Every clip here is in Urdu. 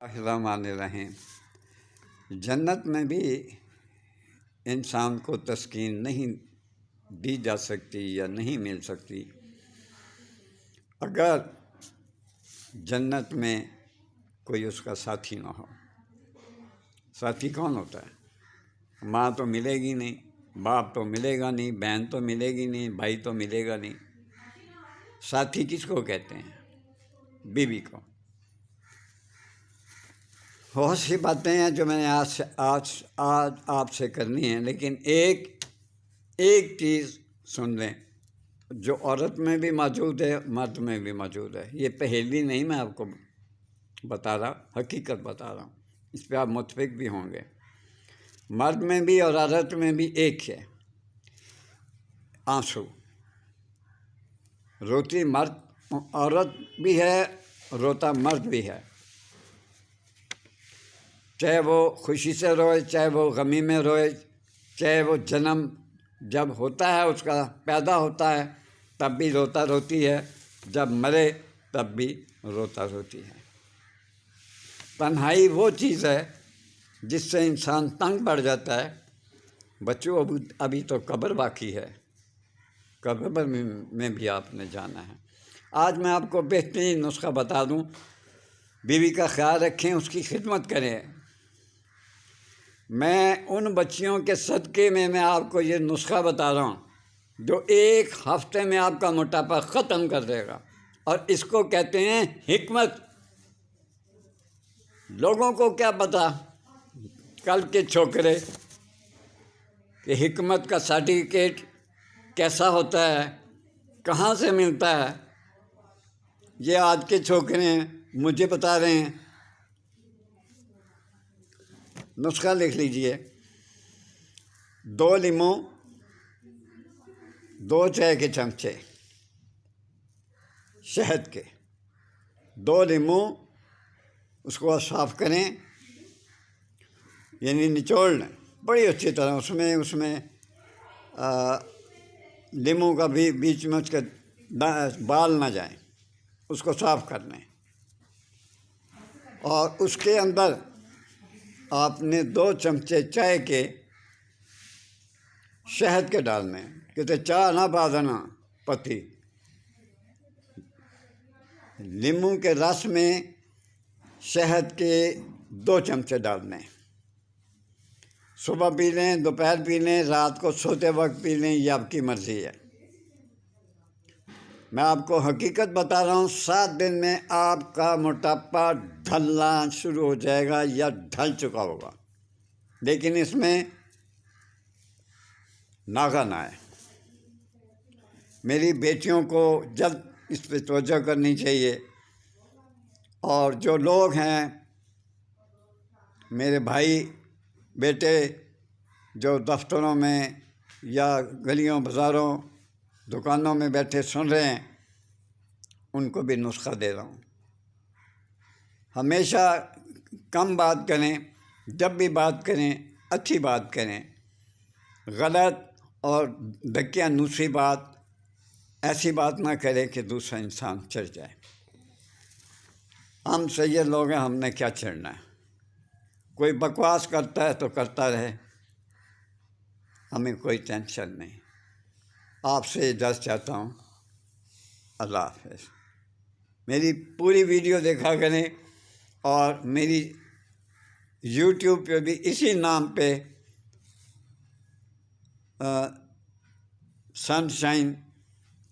الرحمن الرحیم۔ جنت میں بھی انسان کو تسکین نہیں دی جا سکتی یا نہیں مل سکتی اگر جنت میں کوئی اس کا ساتھی نہ ہو۔ ساتھی کون ہوتا ہے؟ ماں تو ملے گی نہیں، باپ تو ملے گا نہیں، بہن تو ملے گی نہیں، بھائی تو ملے گا نہیں۔ ساتھی کس کو کہتے ہیں؟ بیوی کو۔ بہت سی باتیں ہیں جو میں نے آج آپ سے کرنی ہیں، لیکن ایک چیز سن لیں جو عورت میں بھی موجود ہے، مرد میں بھی موجود ہے۔ یہ پہیلی نہیں میں آپ کو بتا رہا، حقیقت بتا رہا ہوں، اس پہ آپ متفق بھی ہوں گے۔ مرد میں بھی اور عورت میں بھی ایک ہے، آنسو۔ روتی عورت بھی ہے، روتا مرد بھی ہے، چاہے وہ خوشی سے روئے، چاہے وہ غمی میں روئے، چاہے وہ جنم جب ہوتا ہے اس کا پیدا ہوتا ہے تب بھی روتا روتی ہے، جب مرے تب بھی روتا روتی ہے۔ تنہائی وہ چیز ہے جس سے انسان تنگ پڑ جاتا ہے۔ بچوں، ابھی تو قبر باقی ہے، قبر میں بھی آپ نے جانا ہے۔ آج میں آپ کو بہترین نسخہ بتا دوں، بیوی کا خیال رکھیں، اس کی خدمت کریں۔ میں ان بچیوں کے صدقے میں آپ کو یہ نسخہ بتا رہا ہوں جو ایک ہفتے میں آپ کا موٹاپا ختم کر دے گا، اور اس کو کہتے ہیں حکمت۔ لوگوں کو کیا پتا کل کے چھوکرے کہ حکمت کا سرٹیفکیٹ کیسا ہوتا ہے، کہاں سے ملتا ہے۔ یہ آج کے چھوکرے مجھے بتا رہے ہیں۔ نسخہ لکھ لیجئے: 2 لیموں، 2 چائے کے چمچے شہد کے، 2 لیموں، اس کو صاف کریں، یعنی نچوڑ لیں بڑی اچھی طرح۔ اس میں لیموں کا بھی بیچ میں اس کے بال نہ جائیں، اس کو صاف کر لیں، اور اس کے اندر آپ نے 2 چمچے چائے کے شہد کے ڈالنے، کہتے چائے نہ بادنا پتی۔ لیموں کے رس میں شہد کے 2 چمچے ڈالنے، صبح پی لیں، دوپہر پی لیں، رات کو سوتے وقت پی لیں، یہ آپ کی مرضی ہے۔ میں آپ کو حقیقت بتا رہا ہوں، 7 دن میں آپ کا موٹاپا ڈھلنا شروع ہو جائے گا یا ڈھل چکا ہوگا، لیکن اس میں ناغہ نہ ہے۔ میری بیٹیوں کو جلد اس پہ توجہ کرنی چاہیے، اور جو لوگ ہیں میرے بھائی بیٹے جو دفتروں میں یا گلیوں بازاروں دکانوں میں بیٹھے سن رہے ہیں، ان کو بھی نسخہ دے رہا ہوں۔ ہمیشہ کم بات کریں، جب بھی بات کریں اچھی بات کریں، غلط اور دقیانوسی بات، ایسی بات نہ کرے کہ دوسرا انسان چڑھ جائے۔ ہم سید لوگ ہیں، ہم نے کیا چڑھنا ہے؟ کوئی بکواس کرتا ہے تو کرتا رہے، ہمیں کوئی ٹینشن نہیں۔ آپ سے اجازت چاہتا ہوں، اللہ حافظ۔ میری پوری ویڈیو دیکھا کریں، اور میری یوٹیوب پہ بھی اسی نام پہ سن شائن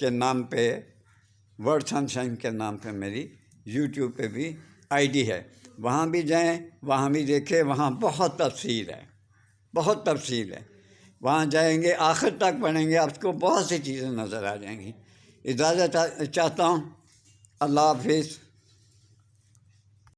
کے نام پہ، ورڈ سن شائن کے نام پہ میری یوٹیوب پہ بھی آئی ڈی ہے، وہاں بھی جائیں، وہاں بھی دیکھیں، وہاں بہت تفصیل ہے، بہت تفصیل ہے۔ وہاں جائیں گے، آخر تک پڑھیں گے، آپ کو بہت سی چیزیں نظر آ جائیں گی۔ اجازت چاہتا ہوں، اللہ حافظ۔